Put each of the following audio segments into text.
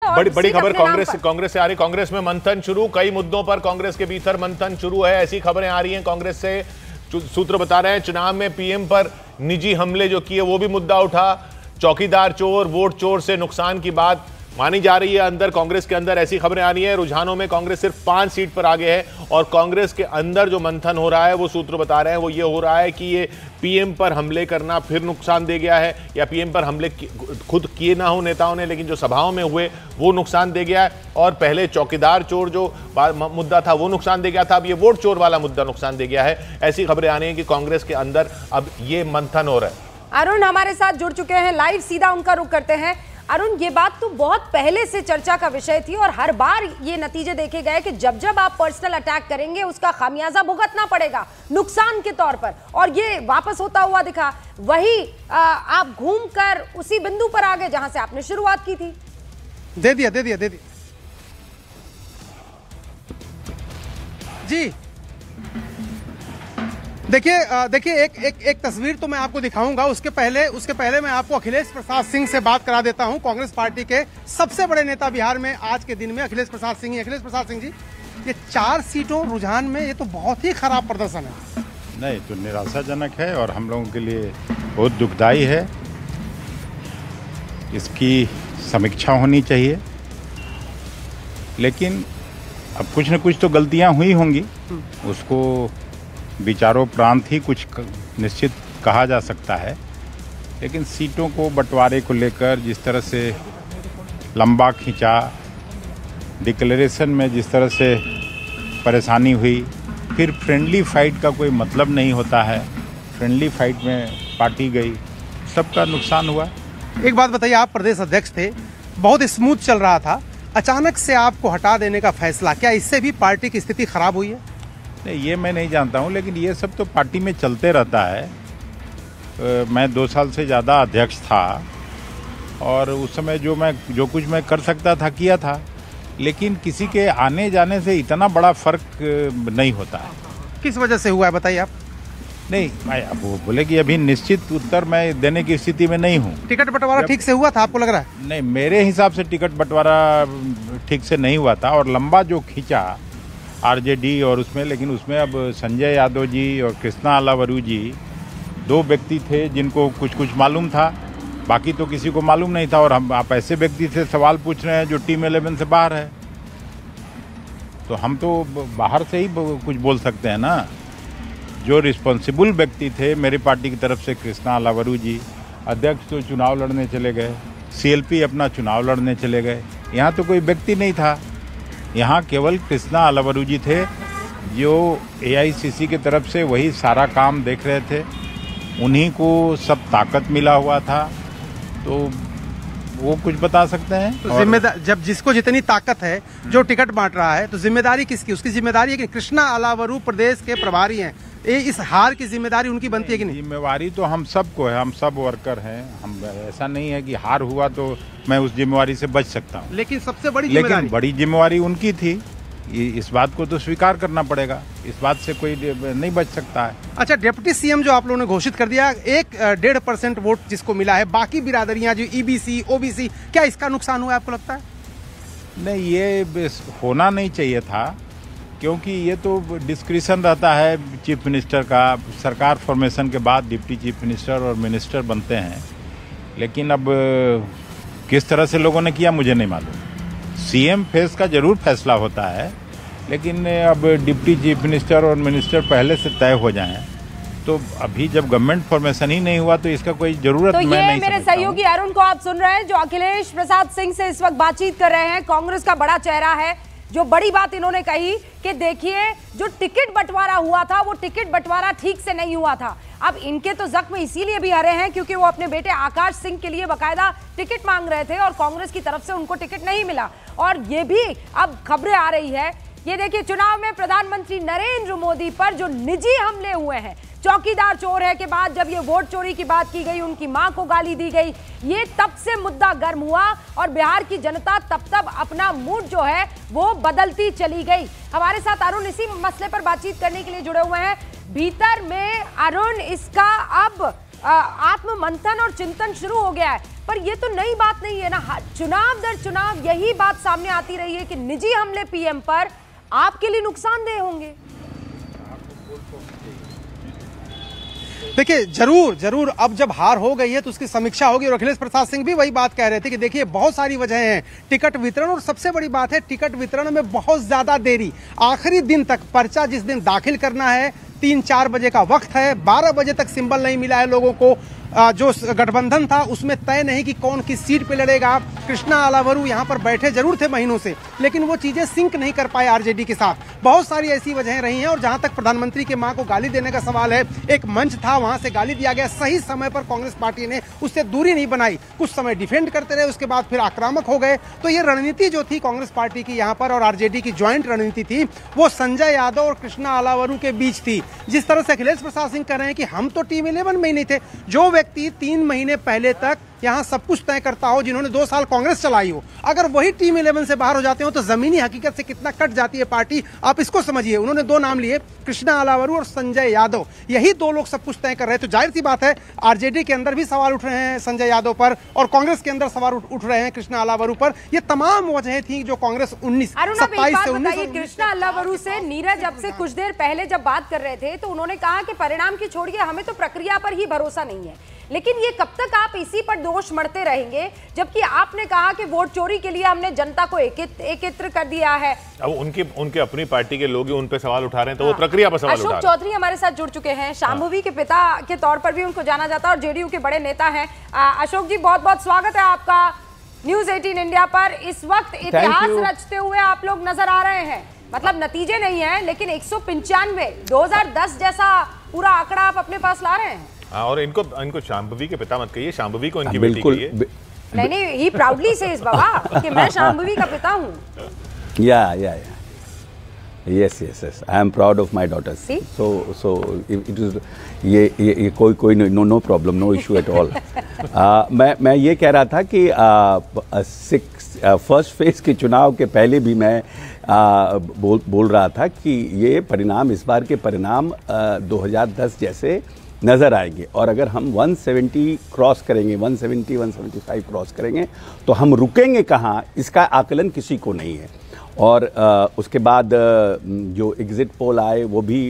बड़ी बड़ी खबर कांग्रेस से आ रही। कांग्रेस में मंथन शुरू, कई मुद्दों पर कांग्रेस के भीतर मंथन शुरू है, ऐसी खबरें आ रही हैं कांग्रेस से। सूत्र बता रहे हैं चुनाव में पीएम पर निजी हमले जो किए वो भी मुद्दा उठा। चौकीदार चोर, वोट चोर से नुकसान की बात मानी जा रही है अंदर कांग्रेस के अंदर, ऐसी खबरें आ रही हैं। रुझानों में कांग्रेस सिर्फ 5 सीट पर आगे है और कांग्रेस के अंदर जो मंथन हो रहा है वो सूत्र बता रहे हैं वो ये हो रहा है कि ये पीएम पर हमले करना फिर नुकसान दे गया है, या पीएम पर हमले खुद किए ना हो नेताओं ने लेकिन जो सभाओं में हुए वो नुकसान दे गया है, और पहले चौकीदार चोर जो मुद्दा था वो नुकसान दे गया था, अब ये वोट चोर वाला मुद्दा नुकसान दे गया है। ऐसी खबरें आ रही हैं कि कांग्रेस के अंदर अब ये मंथन हो रहा है। अरुण हमारे साथ जुड़ चुके हैं लाइव, सीधा उनका रुख करते हैं। अरुण, ये बात तो बहुत पहले से चर्चा का विषय थी और हर बार ये नतीजे देखे गए कि जब जब आप पर्सनल अटैक करेंगे उसका खामियाजा भुगतना पड़ेगा नुकसान के तौर पर, और ये वापस होता हुआ दिखा। वही आप घूमकर उसी बिंदु पर आ गए जहां से आपने शुरुआत की थी। दे दिया जी। देखिए एक तस्वीर तो मैं आपको दिखाऊंगा, उसके पहले मैं आपको अखिलेश प्रसाद सिंह से बात करा देता हूं। कांग्रेस पार्टी के सबसे बड़े नेता बिहार में आज के दिन में अखिलेश प्रसाद सिंह ही। अखिलेश प्रसाद सिंह जी, ये 4 सीटों रुझान में ये तो बहुत ही खराब प्रदर्शन है। नहीं, तो निराशाजनक है और हम लोगों के लिए बहुत दुखदायी है। इसकी समीक्षा होनी चाहिए, लेकिन अब कुछ न कुछ तो गलतियां हुई होंगी, उसको विचारोपरांत ही कुछ निश्चित कहा जा सकता है। लेकिन सीटों को बंटवारे को लेकर जिस तरह से लंबा खींचा, डिक्लेरेशन में जिस तरह से परेशानी हुई, फिर फ्रेंडली फाइट का कोई मतलब नहीं होता है, फ्रेंडली फाइट में पार्टी गई, सबका नुकसान हुआ। एक बात बताइए, आप प्रदेश अध्यक्ष थे, बहुत स्मूथ चल रहा था, अचानक से आपको हटा देने का फैसला, क्या इससे भी पार्टी की स्थिति खराब हुई है? नहीं, ये मैं नहीं जानता हूँ, लेकिन ये सब तो पार्टी में चलते रहता है। मैं 2 साल से ज़्यादा अध्यक्ष था और उस समय जो कुछ मैं कर सकता था किया था, लेकिन किसी के आने जाने से इतना बड़ा फर्क नहीं होता है। किस वजह से हुआ है बताइए आप? नहीं, अब वो बोले कि अभी निश्चित उत्तर मैं देने की स्थिति में नहीं हूँ। टिकट बंटवारा ठीक से हुआ था आपको लग रहा है? नहीं, मेरे हिसाब से टिकट बंटवारा ठीक से नहीं हुआ था, और लंबा जो खींचा आरजेडी और उसमें, लेकिन उसमें अब संजय यादव जी और कृष्णा अलावरू जी 2 व्यक्ति थे जिनको कुछ कुछ मालूम था, बाकी तो किसी को मालूम नहीं था। और आप ऐसे व्यक्ति से सवाल पूछ रहे हैं जो टीम 11 से बाहर है, तो हम तो बाहर से ही कुछ बोल सकते हैं ना। जो रिस्पॉन्सिबल व्यक्ति थे मेरी पार्टी की तरफ से, कृष्णा अलावरू जी, अध्यक्ष तो चुनाव लड़ने चले गए, सीएलपी अपना चुनाव लड़ने चले गए, यहाँ तो कोई व्यक्ति नहीं था, यहाँ केवल कृष्णा अलावरू जी थे जो एआईसीसी की तरफ से वही सारा काम देख रहे थे, उन्हीं को सब ताकत मिला हुआ था, तो वो कुछ बता सकते हैं। तो जिम्मेदार, जब जिसको जितनी ताकत है, जो टिकट बांट रहा है, तो जिम्मेदारी किसकी? उसकी जिम्मेदारी है कि कृष्णा अलावरू प्रदेश के प्रभारी हैं, इस हार की जिम्मेदारी उनकी बनती है कि नहीं? जिम्मेवारी तो हम सबको है, हम सब वर्कर हैं, हम ऐसा नहीं है कि हार हुआ तो मैं उस जिम्मेवारी से बच सकता हूँ। लेकिन सबसे बड़ी जिम्मेवारी उनकी थी, इस बात को तो स्वीकार करना पड़ेगा, इस बात से कोई नहीं बच सकता है। अच्छा, डिप्टी सीएम जो आप लोगों ने घोषित कर दिया, 1.5% वोट जिसको मिला है, बाकी बिरादरियां जो ईबीसी ओबीसी, क्या इसका नुकसान हुआ आपको लगता है? नहीं, ये होना नहीं चाहिए था, क्योंकि ये तो डिस्क्रिशन रहता है चीफ मिनिस्टर का। सरकार फॉर्मेशन के बाद डिप्टी चीफ मिनिस्टर और मिनिस्टर बनते हैं, लेकिन अब किस तरह से लोगों ने किया मुझे नहीं मालूम। सीएम फेस का जरूर फैसला होता है, लेकिन अब डिप्टी चीफ मिनिस्टर और मिनिस्टर पहले से तय हो जाएं, तो अभी जब गवर्नमेंट फॉर्मेशन ही नहीं हुआ तो इसका कोई जरूरत तो मैं नहीं। मेरे सहयोगी अरुण को आप सुन रहे हैं, जो अखिलेश प्रसाद सिंह से इस वक्त बातचीत कर रहे हैं, कांग्रेस का बड़ा चेहरा है। जो बड़ी बात इन्होंने कही कि देखिए, जो टिकट बंटवारा हुआ था वो टिकट बंटवारा ठीक से नहीं हुआ था। अब इनके तो जख्म इसीलिए भी हरे हैं क्योंकि वो अपने बेटे आकाश सिंह के लिए बकायदा टिकट मांग रहे थे और कांग्रेस की तरफ से उनको टिकट नहीं मिला। और ये भी अब खबरें आ रही है, ये देखिए, चुनाव में प्रधानमंत्री नरेंद्र मोदी पर जो निजी हमले हुए हैं, चौकीदार चोर है के बाद जब ये वोट चोरी की बात की गई, उनकी मां को गाली दी गई, ये तब से मुद्दा गर्म हुआ और बिहार की जनता तब अपना मूड जो है वो बदलती चली गई। हमारे साथ अरुण इसी मसले पर बातचीत करने के लिए जुड़े हुए हैं। भीतर में अरुण, इसका अब आत्म मंथन और चिंतन शुरू हो गया है। पर ये तो नई बात नहीं है ना, चुनाव दर चुनाव यही बात सामने आती रही है कि निजी हमले पीएम पर आपके लिए नुकसानदेह होंगे। देखिए जरूर अब जब हार हो गई है तो उसकी समीक्षा होगी, और अखिलेश प्रसाद सिंह भी वही बात कह रहे थे कि देखिए बहुत सारी वजह हैं, टिकट वितरण, और सबसे बड़ी बात है टिकट वितरण में बहुत ज्यादा देरी। आखिरी दिन तक पर्चा जिस दिन दाखिल करना है 3-4 बजे का वक्त है, 12 बजे तक सिंबल नहीं मिला है लोगों को। जो गठबंधन था उसमें तय नहीं कि कौन किस सीट पे लड़ेगा। कृष्णा अलावरू यहाँ पर बैठे जरूर थे महीनों से, लेकिन वो चीजें सिंक नहीं कर पाए आरजेडी के साथ। बहुत सारी ऐसी वजहें रही हैं। और जहां तक प्रधानमंत्री के मां को गाली देने का सवाल है, एक मंच था वहां से गाली दिया गया, सही समय पर कांग्रेस पार्टी ने उससे दूरी नहीं बनाई, कुछ समय डिफेंड करते रहे, उसके बाद फिर आक्रामक हो गए। तो ये रणनीति जो थी कांग्रेस पार्टी की यहाँ पर और आरजेडी की ज्वाइंट रणनीति थी, वो संजय यादव और कृष्णा अलावरू के बीच थी। जिस तरह से अखिलेश प्रसाद सिंह कह रहे हैं कि हम तो टीम 11 में ही नहीं थे, जो व्यक्ति 3 महीने पहले तक यहाँ सब कुछ तय करता हो, जिन्होंने 2 साल कांग्रेस चलाई हो, अगर वही टीम 11 से बाहर हो जाते हो तो जमीनी हकीकत से कितना कट जाती है पार्टी, आप इसको समझिए। उन्होंने 2 नाम लिए, कृष्णा अलावरू और संजय यादव, यही 2 लोग सब कुछ तय कर रहे हैं। तो जाहिर सी बात है आरजेडी के अंदर भी सवाल उठ रहे हैं संजय यादव पर, और कांग्रेस के अंदर सवाल उठ रहे हैं कृष्णा अलावरू पर। ये तमाम वजहें थी जो कांग्रेस 27 से 19। कृष्णा अलावरू से नीरज अब से कुछ देर पहले जब बात कर रहे थे तो उन्होंने कहा कि परिणाम की छोड़िए, हमें तो प्रक्रिया पर ही भरोसा नहीं है। लेकिन ये कब तक आप इसी पर दोष मढ़ते रहेंगे, जबकि आपने कहा कि वोट चोरी के लिए हमने जनता को एकत्र कर दिया है। अब उनके अपनी पार्टी के लोग उन पे सवाल उठा रहे हैं, तो वो प्रक्रिया पर सवाल उठा रहे हैं। अशोक चौधरी हमारे साथ जुड़ चुके हैं, शांभवी के पिता के तौर पर भी उनको जाना जाता है और जेडीयू के बड़े नेता हैं। अशोक जी, बहुत बहुत स्वागत है आपका न्यूज 18 इंडिया पर। इस वक्त इतिहास रचते हुए आप लोग नजर आ रहे हैं, मतलब नतीजे नहीं है लेकिन 195 2010 जैसा पूरा आंकड़ा आप अपने पास ला रहे हैं। और इनको शांभवी के पिता मत कहिए, शांभवी को इनकी बेटी कहिए। नहीं, ही प्राउडली सेज बाबा कि मैं शांभवी का पिता हूं। Yes, I am proud of my daughters. See? So it is ये कोई no problem, no issue at all. मैं ये कह रहा था कि फर्स्ट फेज के चुनाव के पहले भी मैं बोल रहा था कि ये परिणाम, इस बार के परिणाम 2010 जैसे नज़र आएंगे, और अगर हम 170 क्रॉस करेंगे, 175 क्रॉस करेंगे तो हम रुकेंगे कहाँ, इसका आकलन किसी को नहीं है। और उसके बाद जो एग्जिट पोल आए वो भी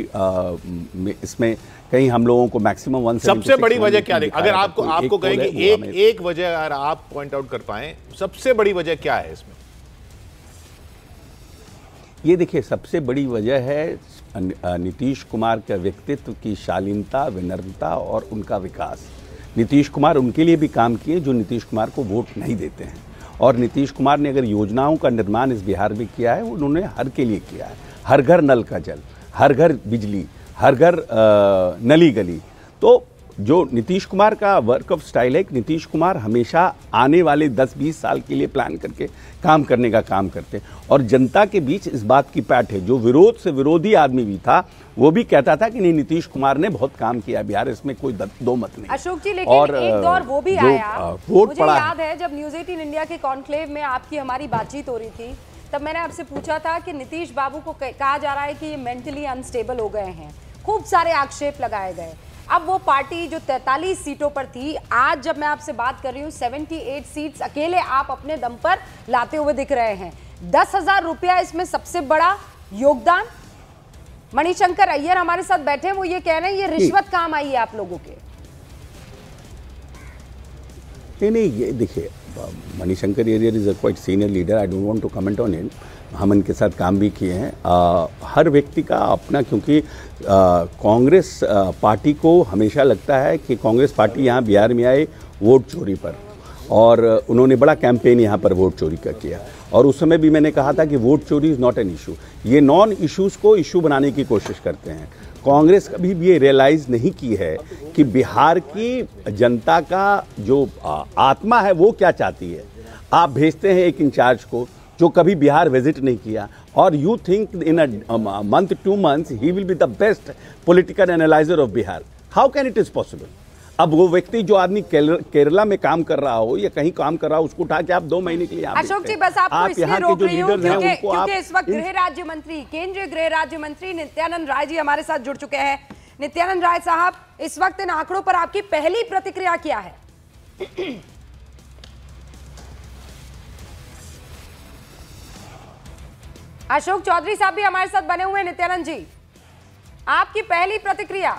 इसमें कहीं हम लोगों को मैक्सिमम 176। सबसे बड़ी वजह क्या है? अगर आपको कहें कि एक वजह अगर आप पॉइंट आउट कर पाएं, सबसे बड़ी वजह क्या है इसमें? ये देखिए, सबसे बड़ी वजह है नीतीश कुमार के व्यक्तित्व की शालीनता, विनम्रता और उनका विकास। नीतीश कुमार उनके लिए भी काम किए जो नीतीश कुमार को वोट नहीं देते हैं, और नीतीश कुमार ने अगर योजनाओं का निर्माण इस बिहार में किया है, उन्होंने हर के लिए किया है। हर घर नल का जल, हर घर बिजली, हर घर नली गली। तो जो नीतीश कुमार का वर्क ऑफ स्टाइल है, नीतीश कुमार हमेशा आने वाले 10-20 साल के लिए प्लान करके काम करने का काम करते हैं, और जनता के बीच इस बात की पैठ है। जो विरोध से विरोधी आदमी भी था वो भी कहता था कि नहीं, नीतीश कुमार ने बहुत काम किया बिहार, इसमें कोई दो मत नहीं। अशोक जी, लेकिन और एक दौर वो भी आया, मुझे याद है जब न्यूज 18 इंडिया के कॉन्क्लेव में आपकी हमारी बातचीत हो रही थी, तब मैंने आपसे पूछा था कि नीतीश बाबू को कहा जा रहा है कि ये मेंटली अनस्टेबल हो गए हैं, खूब सारे आक्षेप लगाए गए। अब वो पार्टी जो 43 सीटों पर थी, आज जब मैं आपसे बात कर रही हूँ 78 सीट्स अकेले आप अपने दम पर लाते हुए दिख रहे हैं। 10,000 रुपया इसमें सबसे बड़ा योगदान। मणिशंकर अय्यर हमारे साथ बैठे हैं, वो ये कह रहे हैं ये रिश्वत काम आई है आप लोगों के। नहीं, ये देखिए, Manishankar Aiyar is a quite senior leader, I don't want to comment on it. हम इनके साथ काम भी किए हैं। हर व्यक्ति का अपना, क्योंकि कांग्रेस पार्टी को हमेशा लगता है कि कांग्रेस पार्टी यहाँ बिहार में आए वोट चोरी पर, और उन्होंने बड़ा कैंपेन यहाँ पर वोट चोरी का किया, और उस समय भी मैंने कहा था कि वोट चोरी इज़ नॉट एन इशू। ये नॉन इश्यूज़ को इशू बनाने की कोशिश करते हैं। कांग्रेस कभी भी ये रियलाइज़ नहीं की है कि बिहार की जनता का जो आत्मा है वो क्या चाहती है। आप भेजते हैं एक इंचार्ज को जो कभी बिहार विजिट नहीं किया, और you think in a month 2 months he will be the best political analyser of Bihar. How can it is possible? अब वो व्यक्ति जो आदमी केरला में काम कर रहा हो या कहीं काम कर रहा हो, उसको उठा के आप 2 महीने के लिए अशोक जी, बस आपको इसलिए रोक रही हूं क्योंकि इस वक्त गृह राज्य मंत्री, केंद्रीय गृह राज्य मंत्री नित्यानंद राय जी हमारे साथ जुड़ चुके हैं। नित्यानंद राय साहब, इस वक्त इन आंकड़ों पर आपकी पहली प्रतिक्रिया क्या है? अशोक चौधरी साहब भी हमारे साथ बने हुए हैं। नित्यानंद जी, आपकी पहली प्रतिक्रिया।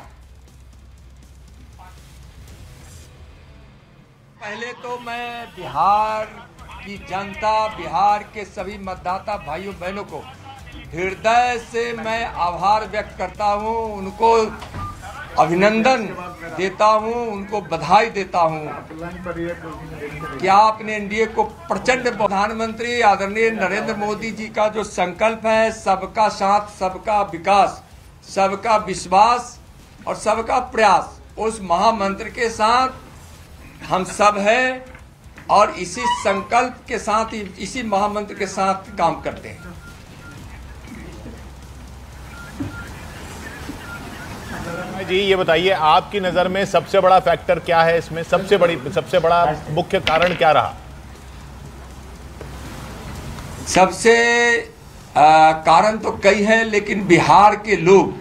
पहले तो मैं बिहार की जनता, बिहार के सभी मतदाता भाइयों बहनों को हृदय से मैं आभार व्यक्त करता हूं, उनको अभिनंदन देता हूं, उनको बधाई देता हूं कि आपने एनडीए को प्रचंड, प्रधानमंत्री आदरणीय नरेंद्र मोदी जी का जो संकल्प है, सबका साथ, सबका विकास, सबका विश्वास और सबका प्रयास, उस महामंत्र के साथ हम सब हैं और इसी संकल्प के साथ, इसी महामंत्र के साथ काम करते हैं। जी ये बताइए, आपकी नजर में सबसे बड़ा फैक्टर क्या है इसमें? सबसे बड़ा मुख्य कारण क्या रहा? सबसे कारण तो कई हैं, लेकिन बिहार के लोग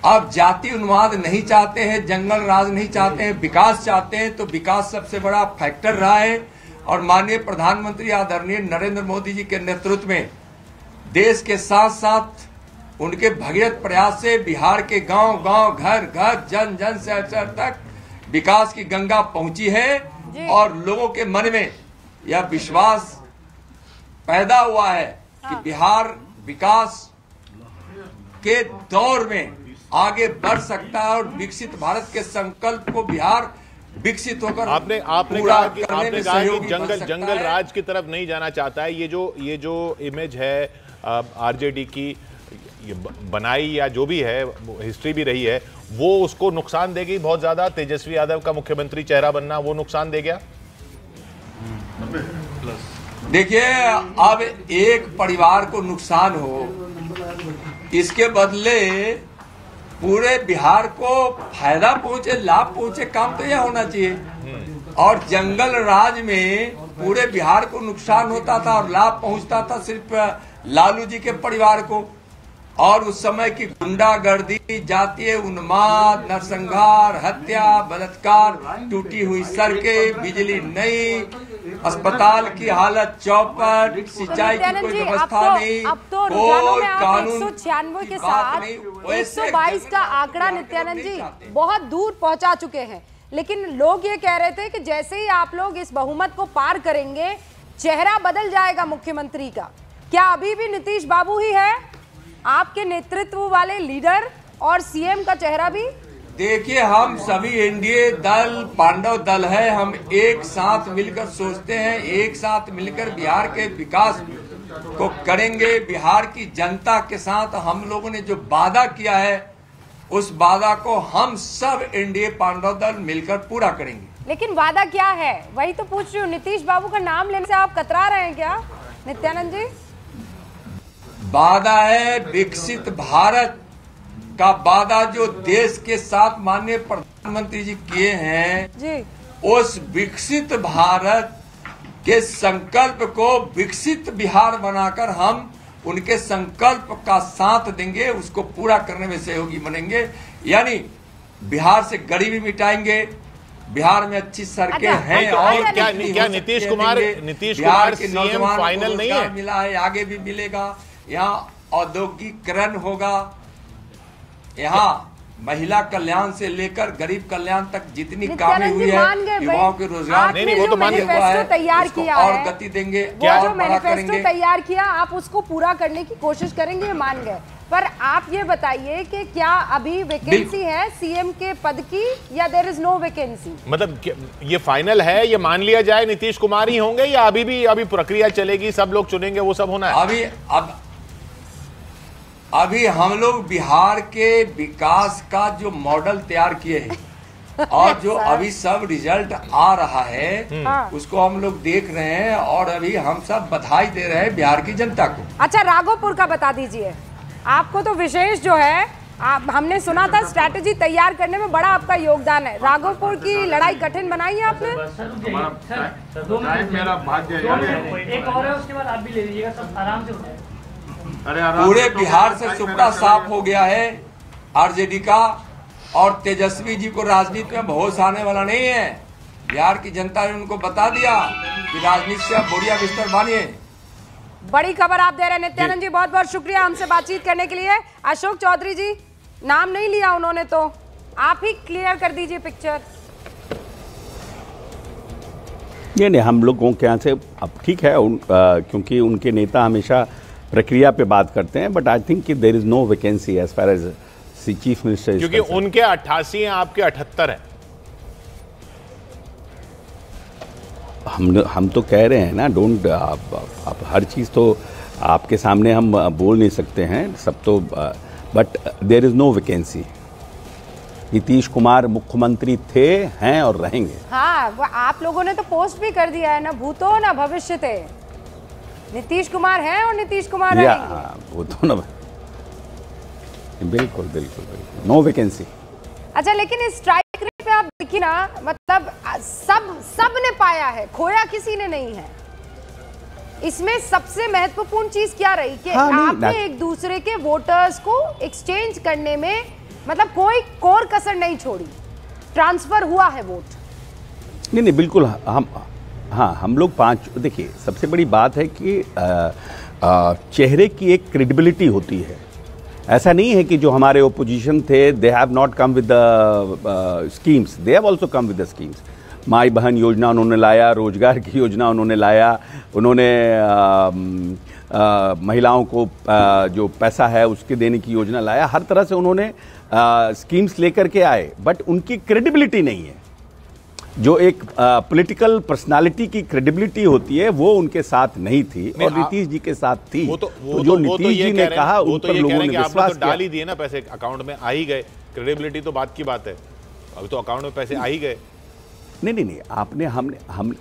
अब जाति उन्माद नहीं चाहते हैं, जंगल राज नहीं चाहते हैं, विकास चाहते हैं। तो विकास सबसे बड़ा फैक्टर रहा है और माननीय प्रधानमंत्री आदरणीय नरेंद्र मोदी जी के नेतृत्व में देश के साथ साथ उनके भगीरथ प्रयास से बिहार के गांव गांव, घर घर, जन जन से शहर तक विकास की गंगा पहुंची है और लोगों के मन में यह विश्वास पैदा हुआ है कि बिहार विकास के दौर में आगे बढ़ सकता है और विकसित भारत के संकल्प को बिहार विकसित होकर आपने कहा कि जंगल राज की तरफ नहीं जाना चाहता है। ये जो इमेज है आरजेडी की, ये बनाई या जो भी है, हिस्ट्री भी रही है, वो उसको नुकसान देगी बहुत ज्यादा। तेजस्वी यादव का मुख्यमंत्री चेहरा बनना वो नुकसान दे गया। देखिए, अब एक परिवार को नुकसान हो, इसके बदले पूरे बिहार को फायदा पहुंचे, लाभ पहुंचे, काम तो यह होना चाहिए। और जंगल राज में पूरे बिहार को नुकसान होता था और लाभ पहुंचता था सिर्फ लालू जी के परिवार को। और उस समय की गुंडागर्दी, जातीय उन्माद, नरसंहार, हत्या, बलात्कार, टूटी हुई सड़कें, बिजली नहीं, अस्पताल की हालत चौपट, सिंचाई की कोई व्यवस्था नहीं, अब तो रुझानों में आप कानून 196 के साथ 122 का आंकड़ा नित्यानंद जी बहुत दूर पहुंचा चुके हैं। लेकिन लोग ये कह रहे थे कि जैसे ही आप लोग इस बहुमत को पार करेंगे, चेहरा बदल जाएगा मुख्यमंत्री का। क्या अभी भी नीतीश बाबू ही है आपके नेतृत्व वाले लीडर और सीएम का चेहरा भी? देखिए, हम सभी एनडीए दल पांडव दल है, हम एक साथ मिलकर सोचते हैं, एक साथ मिलकर बिहार के विकास को करेंगे। बिहार की जनता के साथ हम लोगों ने जो वादा किया है, उस वादा को हम सब एनडीए पांडव दल मिलकर पूरा करेंगे। लेकिन वादा क्या है, वही तो पूछ रही हूँ। नीतीश बाबू का नाम लेने से आप कतरा रहे हैं क्या नित्यानंद जी? वादा है विकसित भारत का वादा, जो देश के साथ माननीय प्रधानमंत्री जी किए हैं जी। उस विकसित भारत के संकल्प को विकसित बिहार बनाकर हम उनके संकल्प का साथ देंगे, उसको पूरा करने में सहयोगी बनेंगे। यानी बिहार से गरीबी मिटाएंगे, बिहार में अच्छी सड़कें हैं और क्या नीतीश कुमार सीएम फाइनल नहीं है? मिला है, आगे भी मिलेगा। यहाँ औद्योगिकरण होगा, यहाँ महिला कल्याण से लेकर गरीब कल्याण तक जितनी कामें हुई है, युवाओं के रोजगार नहीं, वो तो मैनिफेस्टो तैयार किया और है, गति देंगे। वो जो मैनिफेस्टो तैयार किया, आप उसको पूरा करने की कोशिश करेंगे, मान गए। पर आप ये बताइए कि क्या अभी वैकेंसी है सीएम के पद की या देयर इज नो वैकेंसी? मतलब ये फाइनल है, ये मान लिया जाए नीतीश कुमार ही होंगे या अभी प्रक्रिया चलेगी, सब लोग चुनेंगे, वो सब होना है? अभी हम लोग बिहार के विकास का जो मॉडल तैयार किए हैं और जो अभी सब रिजल्ट आ रहा है, उसको हम लोग देख रहे हैं और अभी हम सब बधाई दे रहे हैं बिहार की जनता को। अच्छा, राघोपुर का बता दीजिए, आपको तो विशेष जो है, हमने सुना था स्ट्रैटेजी तैयार करने में बड़ा आपका योगदान है। राघोपुर की लड़ाई कठिन बनाई है आपने? मेरा भाग्य एक और है, उसके बाद आप भी ले लीजिएगा, सब आराम से हो जाएगा। पूरे बिहार से सुपड़ा साफ हो गया है आरजेडी का, और तेजस्वी जी को राजनीति में भरोस आने वाला नहीं है। बिहार की जनता ने उनको बता दिया कि राजनीति से आप बोरिया बिस्तर मानिए। बड़ी खबर आप दे रहे हैं नित्यानंद जी, बहुत बहुत शुक्रिया हमसे बातचीत करने के लिए। अशोक चौधरी जी, नाम नहीं लिया उन्होंने, तो आप ही क्लियर कर दीजिए पिक्चर। नहीं, हम लोगों के यहाँ से अब ठीक है, क्योंकि उनके नेता हमेशा प्रक्रिया पे बात करते हैं, बट आई थिंक कि there is no vacancy as far as chief minister, क्योंकि उनके 88 हैं, आपके 78 हैं। हम तो कह रहे हैं ना, डोंट आप हर चीज़ तो आपके सामने हम बोल नहीं सकते हैं सब तो, but there is no vacancy. Nitish Kumar मुख्यमंत्री थे, हैं और रहेंगे। हाँ, वो आप लोगों ने तो पोस्ट भी कर दिया है ना, भूतो ना भविष्य थे, नीतीश कुमार हैं और नीतीश कुमार रहेंगे। वो तो ना, बिल्कुल बिल्कुल बिल्कुल नो वैकेंसी। अच्छा, लेकिन इस स्ट्राइक रेट पे आप देखिए ना, मतलब सब ने पाया है, खोया किसी ने नहीं है। इसमें सबसे महत्वपूर्ण चीज क्या रही कि आपने एक दूसरे के वोटर्स को एक्सचेंज करने में मतलब कोई कोर कसर नहीं छोड़ी, ट्रांसफर हुआ है वोट। नहीं बिल्कुल, हम लोग पांच, देखिए सबसे बड़ी बात है कि चेहरे की एक क्रेडिबिलिटी होती है। ऐसा नहीं है कि जो हमारे ओपोजिशन थे they have not come with the schemes, they have also come with the schemes. माई बहन योजना उन्होंने लाया, रोजगार की योजना उन्होंने लाया, उन्होंने महिलाओं को जो पैसा है उसके देने की योजना लाया, हर तरह से उन्होंने स्कीम्स लेकर के आए, बट उनकी क्रेडिबिलिटी नहीं है। जो एक पॉलिटिकल पर्सनालिटी की क्रेडिबिलिटी होती है वो उनके साथ नहीं थी, और नीतीश जी के साथ थी। जो नीतीश जी ने कहा उन पर लोगों ने विश्वास किया। डाल ही दिए ना पैसे, अकाउंट में आ ही गए, क्रेडिबिलिटी तो बात की बात है, अभी तो अकाउंट में पैसे आ ही गए। नहीं, आपने हम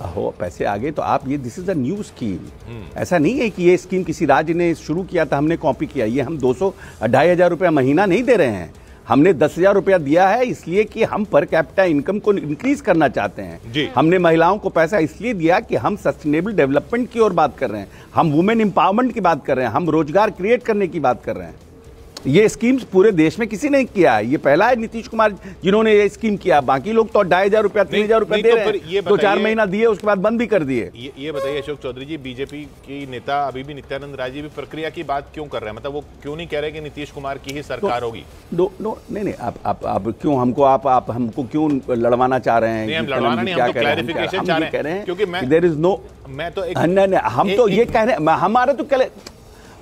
हो पैसे आ गए तो आप ये, this is a new scheme. ऐसा नहीं है कि ये स्कीम किसी राज्य ने शुरू किया था हमने कॉपी किया। ये हम 200-2,500 रुपया महीना नहीं दे रहे हैं, हमने 10,000 रुपया दिया है इसलिए कि हम पर कैपिटा इनकम को इंक्रीज करना चाहते हैं। हमने महिलाओं को पैसा इसलिए दिया कि हम सस्टेनेबल डेवलपमेंट की ओर बात कर रहे हैं, हम वुमेन एम्पावरमेंट की बात कर रहे हैं, हम रोजगार क्रिएट करने की बात कर रहे हैं। ये स्कीम्स पूरे देश में किसी ने किया है, ये पहला है नीतीश कुमार जिन्होंने ये स्कीम किया। बाकी लोग तो 2,500 रुपया 3,000 रुपया दे रहे हैं, 2-4 महीना दिए उसके बाद बंद भी कर दिए। ये बताइए अशोक चौधरी जी, बीजेपी की नेता अभी भी नित्यानंद राय जी भी प्रक्रिया की बात क्यों कर रहे हैं? मतलब वो क्यों नहीं कह रहे कि नीतीश कुमार की ही सरकार होगी? नहीं, आप क्यों हमको आप हमको क्यों लड़वाना चाह रहे हैं? हम लड़वाना नहीं, हम तो क्लैरिफिकेशन चाह रहे हैं, क्योंकि देयर इज नो, मैं तो हम तो ये कह रहे हैं, हमारा तो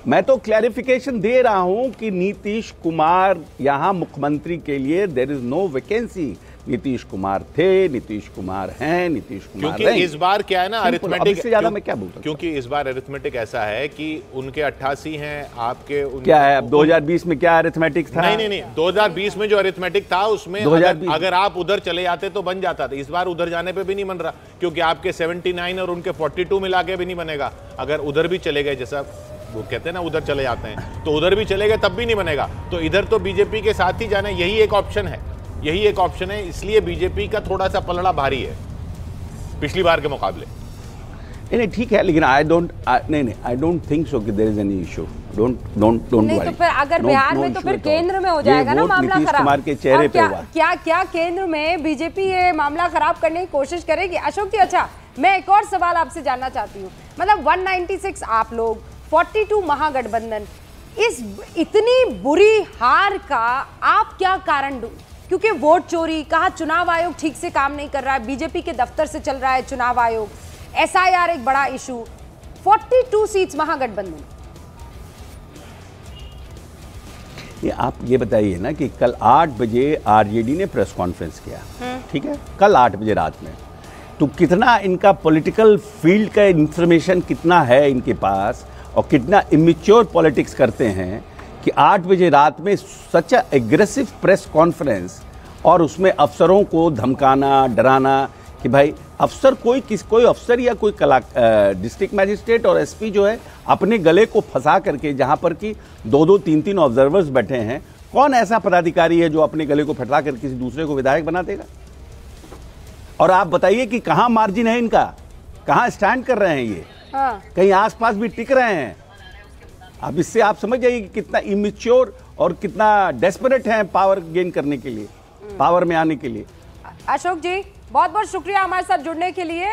मैं तो क्लैरिफिकेशन दे रहा हूं कि नीतीश कुमार यहां मुख्यमंत्री के लिए there is no vacancy. Nitish Kumar थे, नीतीश कुमार हैं, नीतीश कुमार क्योंकि इस बार क्या है ना, अरिथमेटिक से ज्यादा मैं क्या बोलता हूं, क्योंकि इस बार अरिथमेटिक ऐसा है कि उनके 88 हैं, आपके क्या है। अब 2020 में क्या अरिथमेटिक था? नहीं, 2020 में जो अरिथमेटिक था उसमें अगर आप उधर चले जाते तो बन जाता था। इस बार उधर जाने पे भी नहीं बन रहा, क्योंकि आपके 79 और उनके 42 मिला के भी नहीं बनेगा। अगर उधर भी चले गए, जैसा वो कहते हैं ना उधर चले जाते हैं, तो उधर भी चले गए तब भी नहीं बनेगा। तो इधर तो बीजेपी के साथ ही जाना, यही एक ऑप्शन है, यही एक ऑप्शन है। इसलिए बीजेपी का थोड़ा सा पलड़ा भारी है पिछली बार के मुकाबले। नहीं ठीक है, लेकिन आई डोंट थिंक सो कि there is any issue. Don't नहीं, तो फिर अगर बिहार में तो फिर केंद्र में हो जाएगा ना मामला खराब। कुमार के चेहरे पे हुआ। क्या केंद्र में बीजेपी ये मामला खराब करने की कोशिश करेगी? अशोक जी, अच्छा मैं एक और सवाल आपसे जानना चाहती हूँ, मतलब 196 आप लोग, 42 महागठबंधन, इस इतनी बुरी हार का आप क्या कारण ढूंढ? क्योंकि वोट चोरी, कहा चुनाव आयोग ठीक से काम नहीं कर रहा है, बीजेपी के दफ्तर से चल रहा है चुनाव आयोग, SIR एक बड़ा इशू, 42 सीट्स महागठबंधन। ये आप ये बताइए ना कि कल 8 बजे आरजेडी ने प्रेस कॉन्फ्रेंस किया, ठीक है, कल 8 बजे रात में, तो कितना इनका पॉलिटिकल फील्ड का इंफॉर्मेशन कितना है इनके पास, और कितना इमेच्योर पॉलिटिक्स करते हैं कि 8 बजे रात में सच एग्रेसिव प्रेस कॉन्फ्रेंस, और उसमें अफसरों को धमकाना, डराना कि भाई अफसर कोई अफसर या कोई डिस्ट्रिक्ट मैजिस्ट्रेट और एसपी जो है अपने गले को फंसा करके, जहां पर कि 2-2, 3-3 ऑब्जर्वर्स बैठे हैं, कौन ऐसा पदाधिकारी है जो अपने गले को फंसा कर किसी दूसरे को विधायक बना देगा? और आप बताइए कि कहां मार्जिन है इनका, कहां स्टैंड कर रहे हैं ये? कहीं आसपास भी टिक रहे हैं? अब इससे आप समझ जाइए कि कितना इमेच्योर और कितना डेस्परेट है पावर गेन करने के लिए, पावर में आने के लिए। अशोक जी, बहुत बहुत शुक्रिया हमारे साथ जुड़ने के लिए।